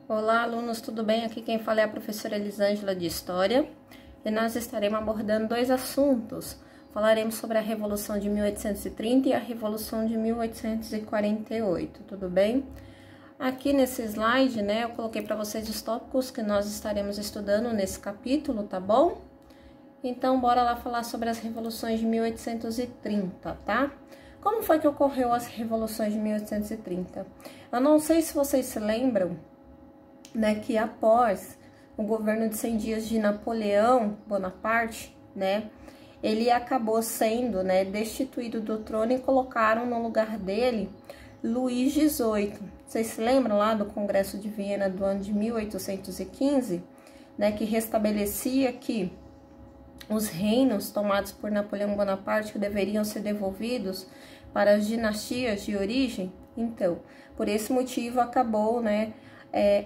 Olá, alunos, tudo bem? Aqui quem fala é a professora Elisângela de História e nós estaremos abordando dois assuntos. Falaremos sobre a Revolução de 1830 e a Revolução de 1848, tudo bem? Aqui nesse slide, eu coloquei para vocês os tópicos que nós estaremos estudando nesse capítulo, tá bom? Então, bora lá falar sobre as revoluções de 1830, tá? Como foi que ocorreu as revoluções de 1830? Eu não sei se vocês se lembram, que após o governo de 100 dias de Napoleão Bonaparte, ele acabou sendo, destituído do trono e colocaram no lugar dele Luís XVIII. Vocês se lembram lá do Congresso de Viena do ano de 1815, que restabelecia que os reinos tomados por Napoleão Bonaparte deveriam ser devolvidos para as dinastias de origem? Então, por esse motivo acabou,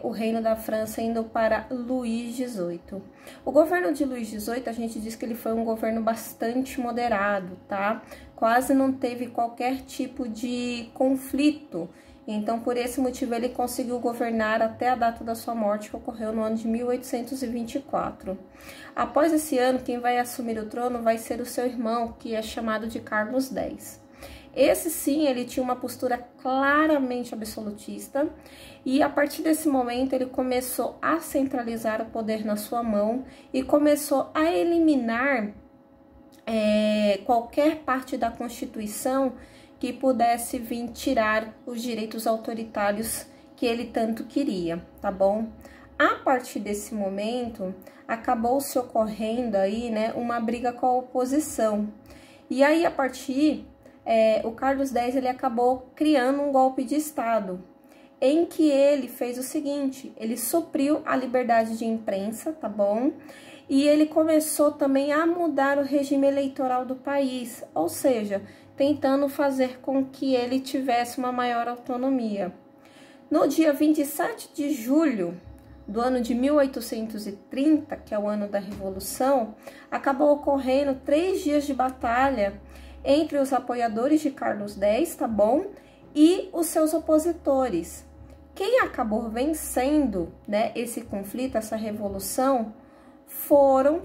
o reino da França indo para Luís XVIII. O governo de Luís XVIII, a gente diz que ele foi um governo bastante moderado, tá? Quase não teve qualquer tipo de conflito. Então, por esse motivo, ele conseguiu governar até a data da sua morte, que ocorreu no ano de 1824. Após esse ano, quem vai assumir o trono vai ser o seu irmão, que é chamado de Carlos X. Esse sim, ele tinha uma postura claramente absolutista e a partir desse momento ele começou a centralizar o poder na sua mão e começou a eliminar qualquer parte da Constituição que pudesse vir tirar os direitos autoritários que ele tanto queria, tá bom? A partir desse momento, acabou-se ocorrendo aí, uma briga com a oposição. E aí, a partir o Carlos X ele acabou criando um golpe de Estado, em que ele fez o seguinte: ele supriu a liberdade de imprensa, tá bom? E ele começou também a mudar o regime eleitoral do país, ou seja, tentando fazer com que ele tivesse uma maior autonomia. No dia 27 de julho do ano de 1830, que é o ano da Revolução, acabou ocorrendo 3 dias de batalha entre os apoiadores de Carlos X, tá bom? E os seus opositores. Quem acabou vencendo, esse conflito, essa revolução, foram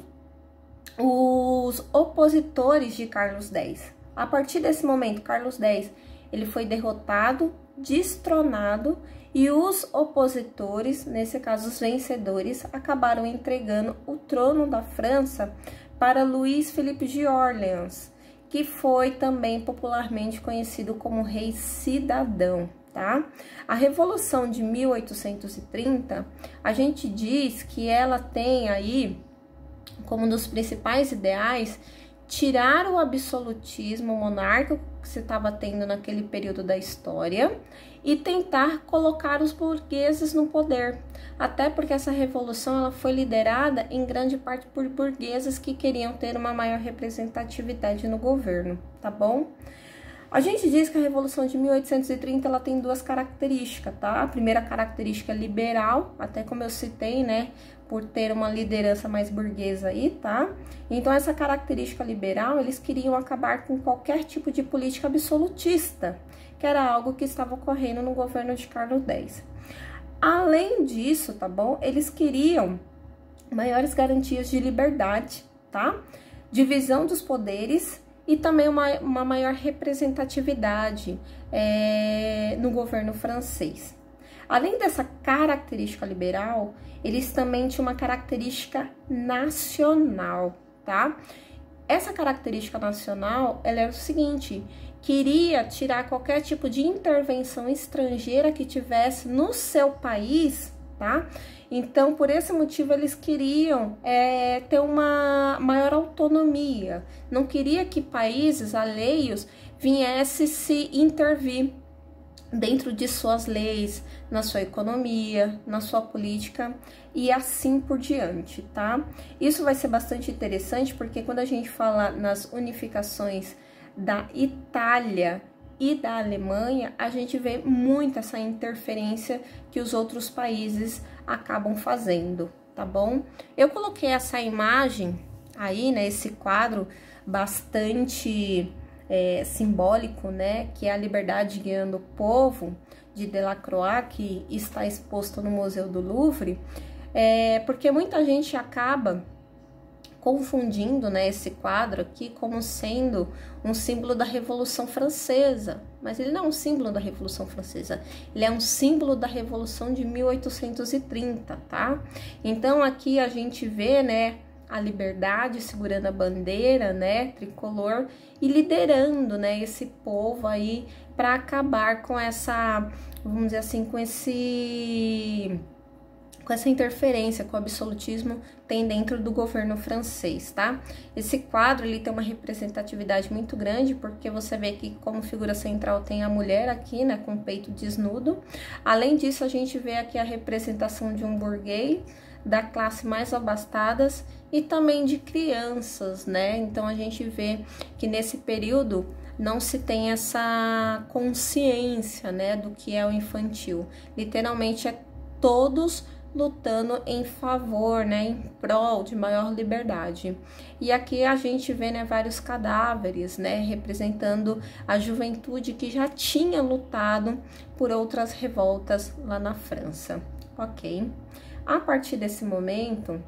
os opositores de Carlos X. A partir desse momento, Carlos X, ele foi derrotado, destronado, e os opositores, nesse caso os vencedores, acabaram entregando o trono da França para Luís Felipe de Orleans, que foi também popularmente conhecido como Rei Cidadão, tá? A Revolução de 1830, a gente diz que ela tem aí, como um dos principais ideais, tirar o absolutismo monárquico que se estava tendo naquele período da história e tentar colocar os burgueses no poder. Até porque essa revolução ela foi liderada em grande parte por burgueses que queriam ter uma maior representatividade no governo, tá bom? A gente diz que a Revolução de 1830 ela tem 2 características, tá? A primeira característica é liberal, até como eu citei, por ter uma liderança mais burguesa aí, tá? Então, essa característica liberal, eles queriam acabar com qualquer tipo de política absolutista, que era algo que estava ocorrendo no governo de Carlos X. Além disso, tá bom? Eles queriam maiores garantias de liberdade, tá? Divisão dos poderes e também uma maior representatividade no governo francês. Além dessa característica liberal, eles também tinham uma característica nacional, tá? Essa característica nacional, ela era o seguinte: queria tirar qualquer tipo de intervenção estrangeira que tivesse no seu país, tá? Então, por esse motivo, eles queriam ter uma maior autonomia. Não queria que países alheios viessem se intervir dentro de suas leis, na sua economia, na sua política e assim por diante, tá? Isso vai ser bastante interessante porque quando a gente fala nas unificações da Itália e da Alemanha, a gente vê muito essa interferência que os outros países acabam fazendo, tá bom? Eu coloquei essa imagem aí, esse quadro bastante simbólico, que é a liberdade guiando o povo, de Delacroix, que está exposto no Museu do Louvre, porque muita gente acaba confundindo, né, esse quadro aqui como sendo um símbolo da Revolução Francesa, mas ele não é um símbolo da Revolução Francesa, ele é um símbolo da Revolução de 1830, tá? Então aqui a gente vê, né, a liberdade segurando a bandeira, né, tricolor, e liderando, né, esse povo aí para acabar com essa, vamos dizer assim, com essa interferência que o absolutismo tem dentro do governo francês, tá? Esse quadro, ele tem uma representatividade muito grande, porque você vê que como figura central tem a mulher aqui, né, com o peito desnudo. Além disso, a gente vê aqui a representação de um burguês, da classe mais abastadas e também de crianças, né? Então, a gente vê que nesse período não se tem essa consciência, né, do que é o infantil. Literalmente, é todos lutando em favor, né, em prol de maior liberdade. E aqui a gente vê, né, vários cadáveres, né, representando a juventude que já tinha lutado por outras revoltas lá na França, ok? A partir desse momento,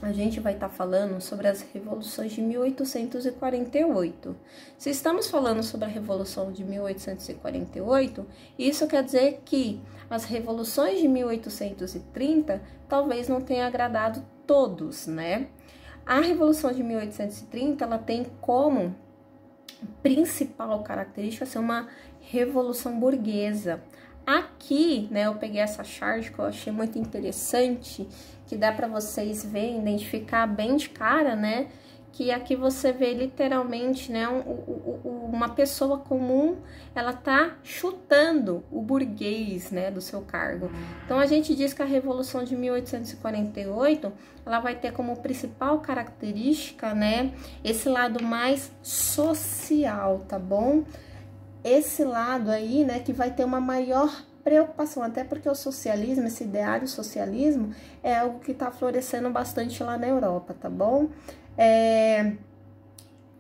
a gente vai estar falando sobre as revoluções de 1848. Se estamos falando sobre a Revolução de 1848, isso quer dizer que as revoluções de 1830 talvez não tenha agradado todos, né? A Revolução de 1830, ela tem como principal característica ser uma revolução burguesa. Aqui, né, eu peguei essa chart que eu achei muito interessante, que dá para vocês verem, identificar bem de cara, né, que aqui você vê literalmente, né, uma pessoa comum, ela tá chutando o burguês, né, do seu cargo. Então, a gente diz que a Revolução de 1848, ela vai ter como principal característica, né, esse lado mais social, tá bom? Esse lado aí, né, que vai ter uma maior preocupação, até porque o socialismo, esse ideário socialismo, é algo que tá florescendo bastante lá na Europa, tá bom?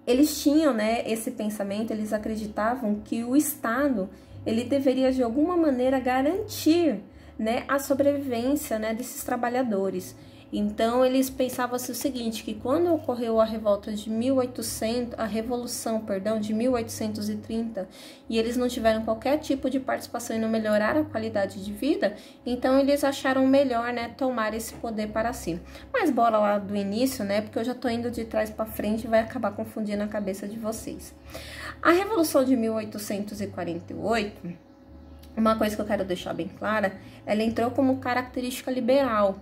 Eles tinham, né, esse pensamento, eles acreditavam que o Estado, ele deveria de alguma maneira garantir, né, a sobrevivência, né, desses trabalhadores. Então, eles pensavam assim, o seguinte, que quando ocorreu a revolta de 1800, a revolução, perdão, de 1830, e eles não tiveram qualquer tipo de participação e não melhoraram a qualidade de vida, então eles acharam melhor, né, tomar esse poder para si. Mas bora lá do início, né, porque eu já tô indo de trás para frente e vai acabar confundindo a cabeça de vocês. A Revolução de 1848, uma coisa que eu quero deixar bem clara, ela entrou como característica liberal.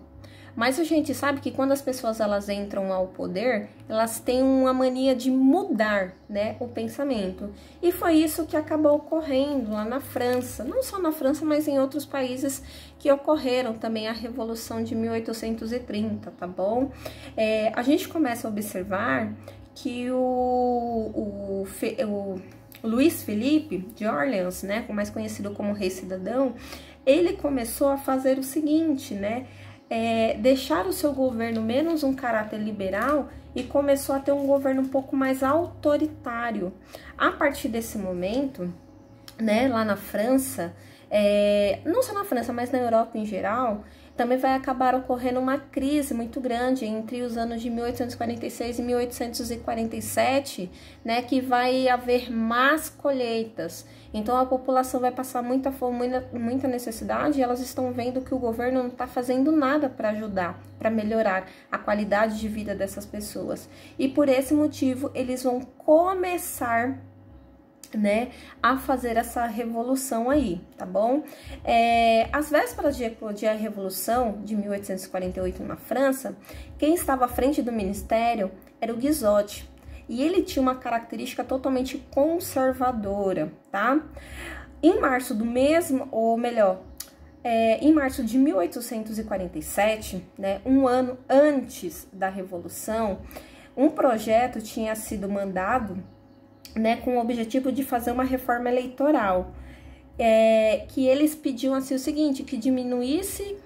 Mas a gente sabe que quando as pessoas elas entram ao poder, elas têm uma mania de mudar, né, o pensamento. E foi isso que acabou ocorrendo lá na França, não só na França, mas em outros países que ocorreram também a Revolução de 1830, tá bom? A gente começa a observar que o Luiz Felipe de Orleans, né, mais conhecido como Rei Cidadão, ele começou a fazer o seguinte, né, deixar o seu governo menos um caráter liberal e começou a ter um governo um pouco mais autoritário. A partir desse momento, né, lá na França, não só na França, mas na Europa em geral, também vai acabar ocorrendo uma crise muito grande entre os anos de 1846 e 1847, né, que vai haver más colheitas. Então, a população vai passar muita fome, muita necessidade, e elas estão vendo que o governo não está fazendo nada para ajudar, para melhorar a qualidade de vida dessas pessoas. E por esse motivo, eles vão começar, né, a fazer essa revolução aí, tá bom? Às vésperas de eclodir a Revolução de 1848 na França, quem estava à frente do ministério era o Guizot, e ele tinha uma característica totalmente conservadora, tá? Em março do mesmo, ou melhor, em março de 1847, né, um ano antes da Revolução, um projeto tinha sido mandado, né, com o objetivo de fazer uma reforma eleitoral, que eles pediam assim o seguinte, que diminuísse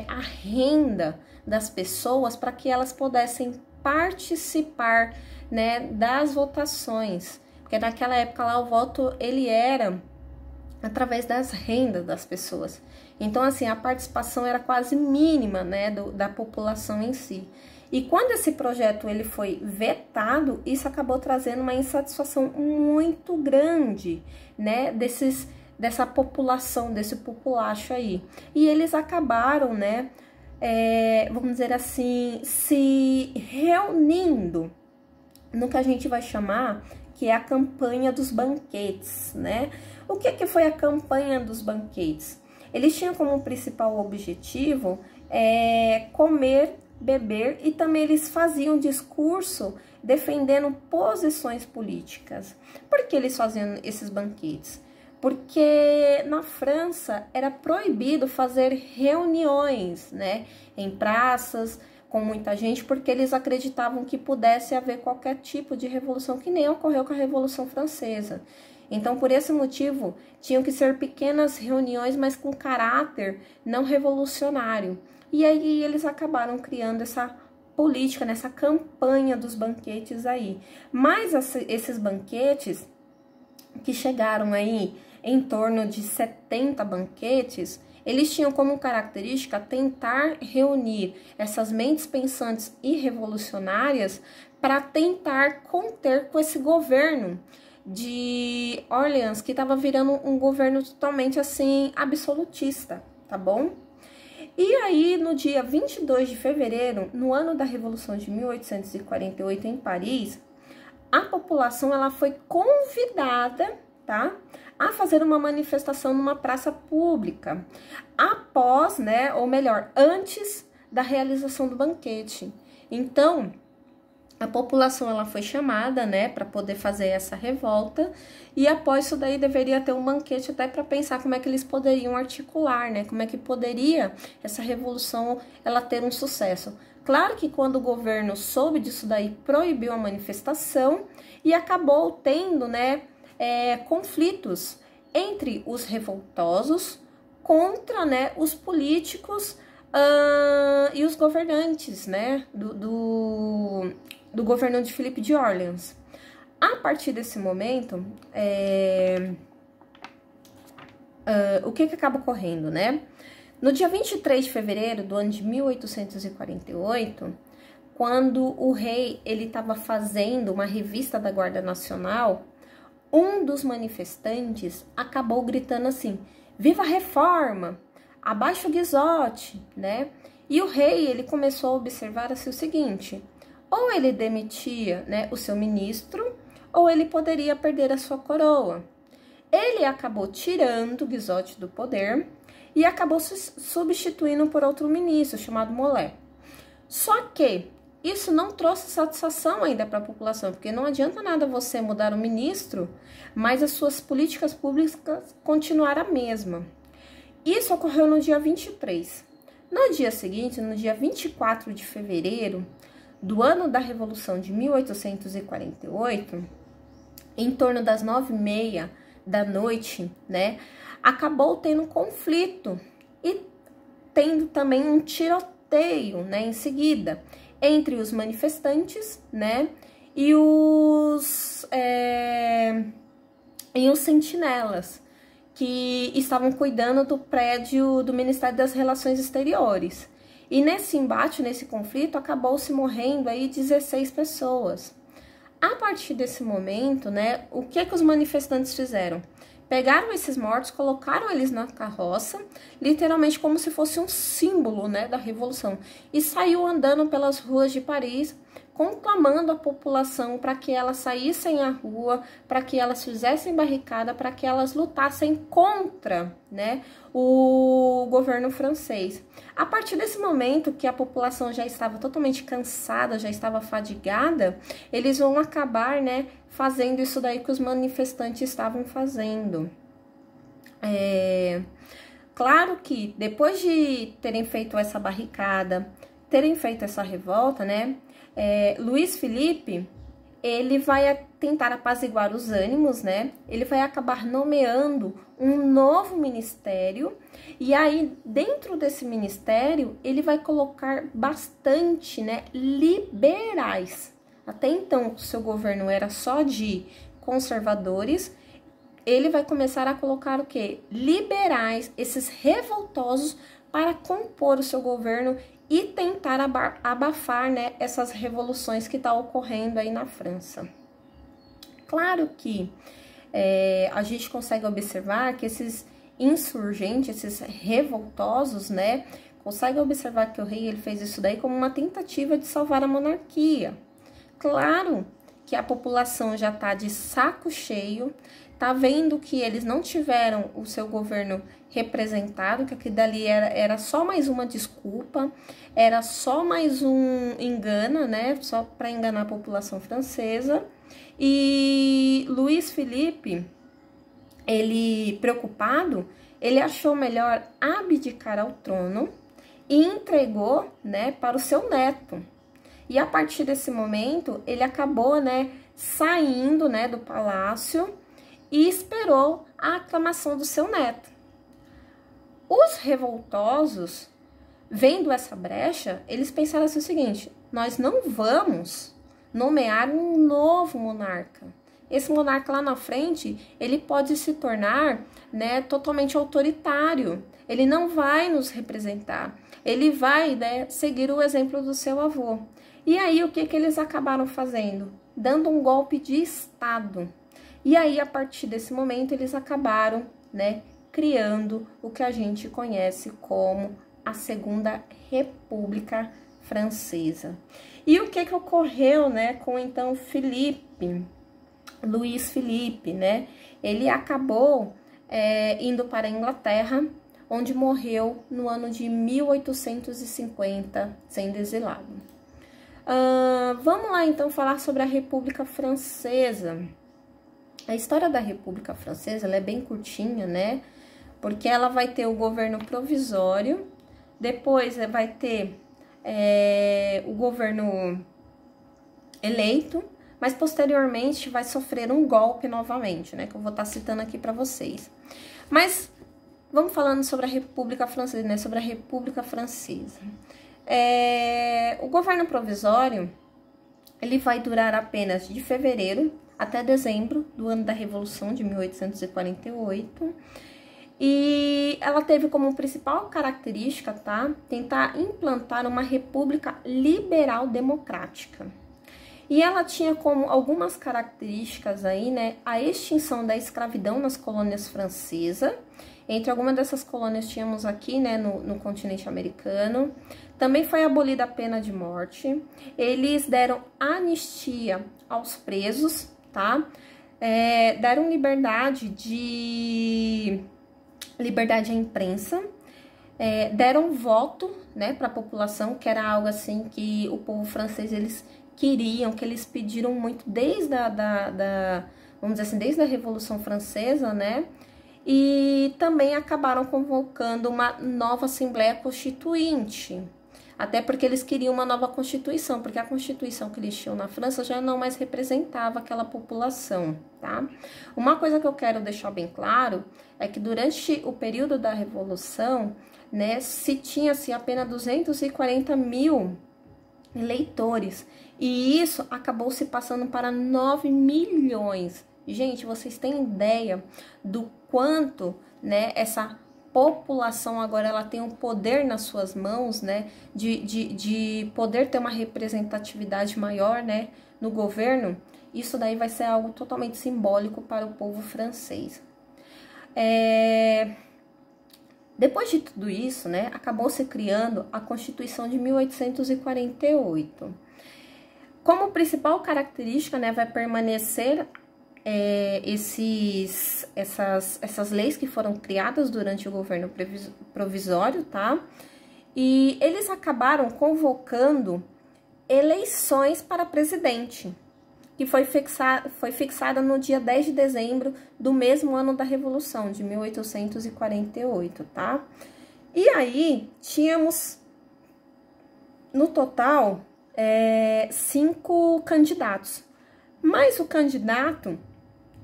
a renda das pessoas para que elas pudessem participar, né, das votações, porque naquela época lá o voto ele era através das rendas das pessoas. Então, assim, a participação era quase mínima, né, da população em si. E quando esse projeto ele foi vetado, isso acabou trazendo uma insatisfação muito grande, né, dessa população, desse populacho aí. E eles acabaram, né, vamos dizer assim, se reunindo no que a gente vai chamar que é a campanha dos banquetes, né? O que foi a campanha dos banquetes? Eles tinham como principal objetivo comer, beber, e também eles faziam discurso defendendo posições políticas. Por que eles faziam esses banquetes? Porque na França era proibido fazer reuniões, né, em praças, com muita gente, porque eles acreditavam que pudesse haver qualquer tipo de revolução, que nem ocorreu com a Revolução Francesa. Então, por esse motivo, tinham que ser pequenas reuniões, mas com caráter não revolucionário. E aí eles acabaram criando essa política, nessa campanha dos banquetes aí. Mas esses banquetes, que chegaram aí em torno de 70 banquetes, eles tinham como característica tentar reunir essas mentes pensantes e revolucionárias para tentar conter com esse governo de Orleans, que estava virando um governo totalmente assim absolutista, tá bom? E aí, no dia 22 de fevereiro, no ano da Revolução de 1848 em Paris, a população ela foi convidada, tá, a fazer uma manifestação numa praça pública, após, né, ou melhor, antes da realização do banquete. Então, a população ela foi chamada, né, para poder fazer essa revolta, e após isso daí deveria ter um banquete até para pensar como é que eles poderiam articular, né, como é que poderia essa revolução ela ter um sucesso. Claro que quando o governo soube disso daí, proibiu a manifestação e acabou tendo, né, conflitos entre os revoltosos contra, né, os políticos e os governantes, né, do governo de Filipe de Orleans. A partir desse momento, o que acaba ocorrendo, né? No dia 23 de fevereiro do ano de 1848, quando o rei ele estava fazendo uma revista da Guarda Nacional, um dos manifestantes acabou gritando assim: "Viva a reforma! Abaixo o Guizote", né? E o rei ele começou a observar assim o seguinte: ou ele demitia, né, o seu ministro, ou ele poderia perder a sua coroa. Ele acabou tirando o Guizote do poder e acabou substituindo por outro ministro chamado Molé. Só que isso não trouxe satisfação ainda para a população, porque não adianta nada você mudar o ministro, mas as suas políticas públicas continuaram a mesma. Isso ocorreu no dia 23. No dia seguinte, no dia 24 de fevereiro do ano da Revolução de 1848, em torno das 9h30 da noite, né, acabou tendo um conflito e tendo também um tiroteio, né, em seguida, entre os manifestantes, né, e os sentinelas, que estavam cuidando do prédio do Ministério das Relações Exteriores. E nesse embate, nesse conflito, acabou-se morrendo aí 16 pessoas. A partir desse momento, né, o que os manifestantes fizeram? Pegaram esses mortos, colocaram eles na carroça, literalmente como se fosse um símbolo, né, da revolução, e saiu andando pelas ruas de Paris, conclamando a população para que elas saíssem à rua, para que elas fizessem barricada, para que elas lutassem contra, né, o governo francês. A partir desse momento que a população já estava totalmente cansada, já estava fadigada, eles vão acabar, né, fazendo isso daí que os manifestantes estavam fazendo. Claro que depois de terem feito essa barricada, terem feito essa revolta, né, Luiz Felipe, ele vai tentar apaziguar os ânimos, né? Ele vai acabar nomeando um novo ministério, e aí dentro desse ministério ele vai colocar bastante, né, liberais. Até então o seu governo era só de conservadores, ele vai começar a colocar o quê? Liberais, esses revoltosos, para compor o seu governo e tentar abafar, né, essas revoluções que estão ocorrendo aí na França. Claro que a gente consegue observar que esses insurgentes, esses revoltosos, né, consegue observar que o rei ele fez isso daí como uma tentativa de salvar a monarquia. Claro que a população já tá de saco cheio, tá vendo que eles não tiveram o seu governo representado, que aquilo dali era só mais uma desculpa, era só mais um engano, né, só para enganar a população francesa. E Luiz Felipe, ele preocupado, ele achou melhor abdicar ao trono e entregou, né, para o seu neto. E a partir desse momento, ele acabou, né, saindo, né, do palácio e esperou a aclamação do seu neto. Os revoltosos, vendo essa brecha, eles pensaram assim o seguinte: nós não vamos nomear um novo monarca. Esse monarca lá na frente, ele pode se tornar, né, totalmente autoritário. Ele não vai nos representar. Ele vai, né, seguir o exemplo do seu avô. E aí, o que eles acabaram fazendo? Dando um golpe de Estado. E aí, a partir desse momento, eles acabaram, né, criando o que a gente conhece como a Segunda República Francesa. E o que ocorreu, né, com então Luiz Felipe, né? Ele acabou indo para a Inglaterra, onde morreu no ano de 1850, sendo exilado. Vamos lá, então, falar sobre a República Francesa. A história da República Francesa ela é bem curtinha, né? Porque ela vai ter o governo provisório, depois vai ter o governo eleito, mas posteriormente vai sofrer um golpe novamente, né? Que eu vou estar citando aqui para vocês. Mas vamos falando sobre a República Francesa, né? Sobre a República Francesa. O governo provisório, ele vai durar apenas de fevereiro até dezembro do ano da Revolução de 1848. E ela teve como principal característica, tá? Tentar implantar uma república liberal democrática. E ela tinha como algumas características aí, né? A extinção da escravidão nas colônias francesas. Entre algumas dessas colônias tínhamos aqui, né, no continente americano. Também foi abolida a pena de morte. Eles deram anistia aos presos, tá? Deram liberdade à imprensa. Deram voto, né, para a população, que era algo assim que o povo francês, eles queriam, que eles pediram muito desde vamos dizer assim, desde a Revolução Francesa, né? E também acabaram convocando uma nova Assembleia Constituinte, até porque eles queriam uma nova Constituição, porque a Constituição que eles tinham na França já não mais representava aquela população, tá? Uma coisa que eu quero deixar bem claro é que durante o período da Revolução, né, se tinha-se apenas 240 mil eleitores, e isso acabou se passando para 9 milhões. Gente, vocês têm ideia do quanto, né, essa população agora ela tem um poder nas suas mãos, né, de poder ter uma representatividade maior, né, no governo? Isso daí vai ser algo totalmente simbólico para o povo francês. Depois de tudo isso, né, acabou se criando a Constituição de 1848. Como principal característica, né, vai permanecer essas leis que foram criadas durante o governo provisório, tá? E eles acabaram convocando eleições para presidente, que foi fixada no dia 10 de dezembro do mesmo ano da Revolução, de 1848, tá? E aí, tínhamos, no total, 5 candidatos. Mas o candidato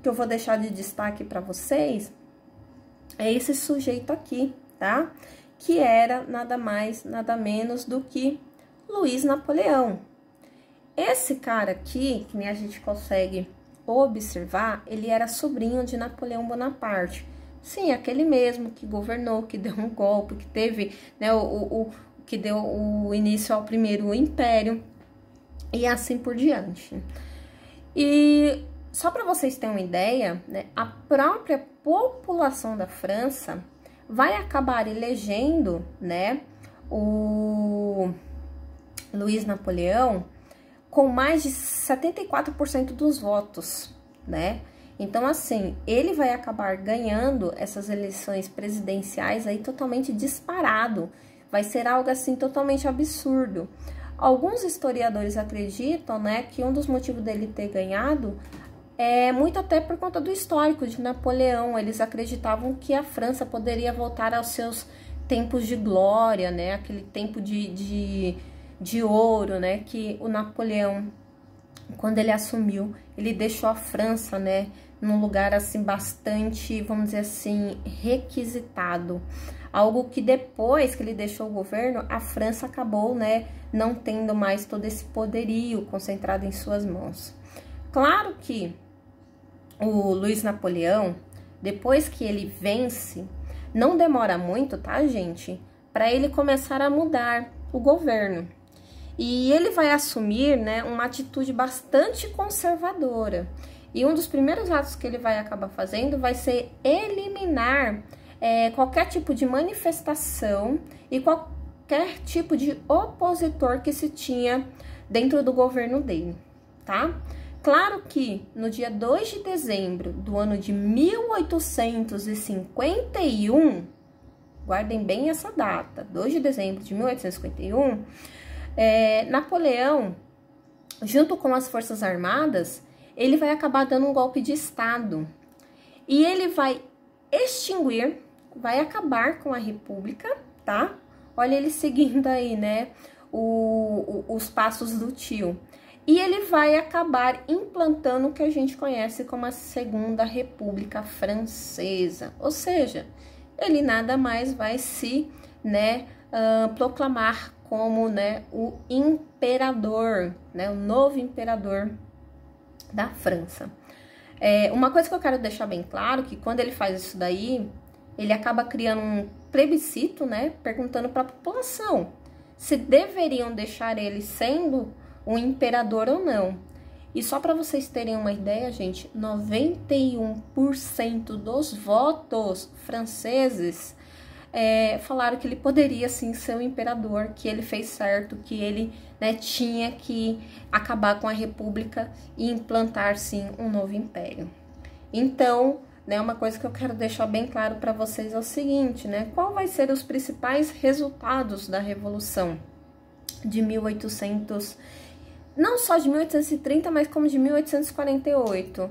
que eu vou deixar de destaque para vocês é esse sujeito aqui, tá? Que era nada mais, nada menos do que Luiz Napoleão. Esse cara aqui, que nem a gente consegue observar, ele era sobrinho de Napoleão Bonaparte. Sim, aquele mesmo que governou, que deu um golpe, que teve, né, que deu o início ao primeiro império e assim por diante. E só para vocês terem uma ideia, né, a própria população da França vai acabar elegendo, né, o Luiz Napoleão com mais de 74% dos votos, né? Então, assim, ele vai acabar ganhando essas eleições presidenciais aí totalmente disparado. Vai ser algo, assim, totalmente absurdo. Alguns historiadores acreditam, né, que um dos motivos dele ter ganhado é muito até por conta do histórico de Napoleão. Eles acreditavam que a França poderia voltar aos seus tempos de glória, né? Aquele tempo de ouro, né? Que o Napoleão, quando ele assumiu, ele deixou a França, né, num lugar assim bastante, vamos dizer assim, requisitado. Algo que depois que ele deixou o governo, a França acabou, né, não tendo mais todo esse poderio concentrado em suas mãos. Claro que o Luiz Napoleão, depois que ele vence, não demora muito, tá, gente, para ele começar a mudar o governo. E ele vai assumir, né, uma atitude bastante conservadora. E um dos primeiros atos que ele vai acabar fazendo vai ser eliminar qualquer tipo de manifestação e qualquer tipo de opositor que se tinha dentro do governo dele, tá? Claro que no dia 2 de dezembro do ano de 1851, guardem bem essa data, 2 de dezembro de 1851, Napoleão, junto com as Forças Armadas, ele vai acabar dando um golpe de Estado. E ele vai extinguir, vai acabar com a República, tá? Olha ele seguindo aí, né, os passos do tio. E ele vai acabar implantando o que a gente conhece como a Segunda República Francesa. Ou seja, ele nada mais vai se, né, proclamar como, né, o imperador, né, o novo imperador da França. Uma coisa que eu quero deixar bem claro, que quando ele faz isso daí, ele acaba criando um plebiscito, né, perguntando para a população se deveriam deixar ele sendo um imperador ou não. E só para vocês terem uma ideia, gente, 91% dos votos franceses falaram que ele poderia sim ser um imperador, que ele fez certo, que ele, né, tinha que acabar com a república e implantar sim um novo império. Então, né, uma coisa que eu quero deixar bem claro para vocês é o seguinte, né, qual vai ser os principais resultados da Revolução de 1800, não só de 1830, mas como de 1848.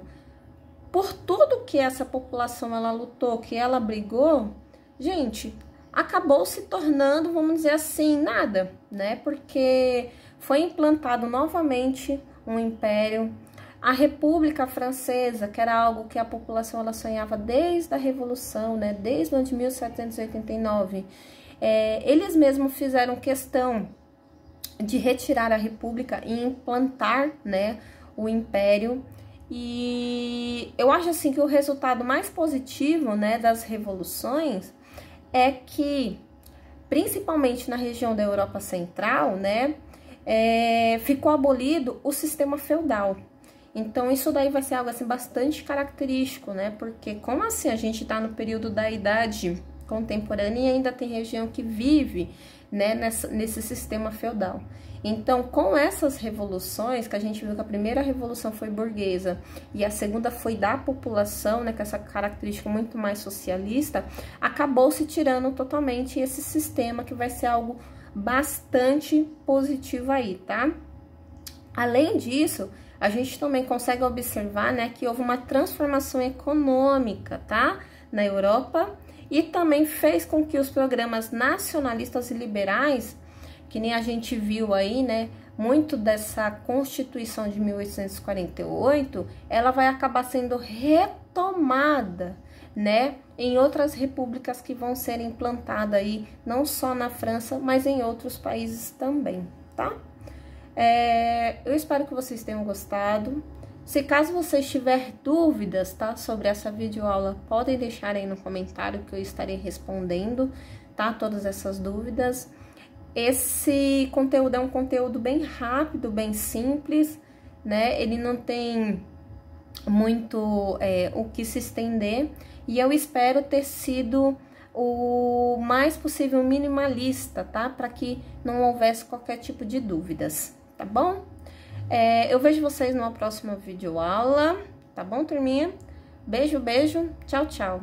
Por tudo que essa população ela lutou, que ela brigou, gente, acabou se tornando, vamos dizer assim, nada, né? Porque foi implantado novamente um império. A República Francesa, que era algo que a população ela sonhava desde a Revolução, né? Desde o ano de 1789, eles mesmos fizeram questão de retirar a República e implantar, né, o Império. E eu acho assim que o resultado mais positivo, né, das revoluções é que, principalmente na região da Europa Central, né, ficou abolido o sistema feudal. Então, isso daí vai ser algo assim bastante característico, né, porque como assim a gente está no período da Idade Contemporânea e ainda tem região que vive, né, nesse sistema feudal. Então, com essas revoluções, que a gente viu que a primeira revolução foi burguesa e a segunda foi da população, né, com essa característica muito mais socialista, acabou se tirando totalmente esse sistema, que vai ser algo bastante positivo aí, tá? Além disso, a gente também consegue observar, né, que houve uma transformação econômica, tá, na Europa, e também fez com que os programas nacionalistas e liberais, que nem a gente viu aí, né, muito dessa Constituição de 1848, ela vai acabar sendo retomada, né, em outras repúblicas que vão ser implantadas aí, não só na França, mas em outros países também, tá? Eu espero que vocês tenham gostado. Se caso vocês tiverem dúvidas, tá, sobre essa videoaula, podem deixar aí no comentário que eu estarei respondendo, tá, todas essas dúvidas. Esse conteúdo é um conteúdo bem rápido, bem simples, né, ele não tem muito o que se estender, e eu espero ter sido o mais possível minimalista, tá, para que não houvesse qualquer tipo de dúvidas, tá bom? Eu vejo vocês numa próxima videoaula, tá bom, turminha? Beijo, beijo, tchau, tchau!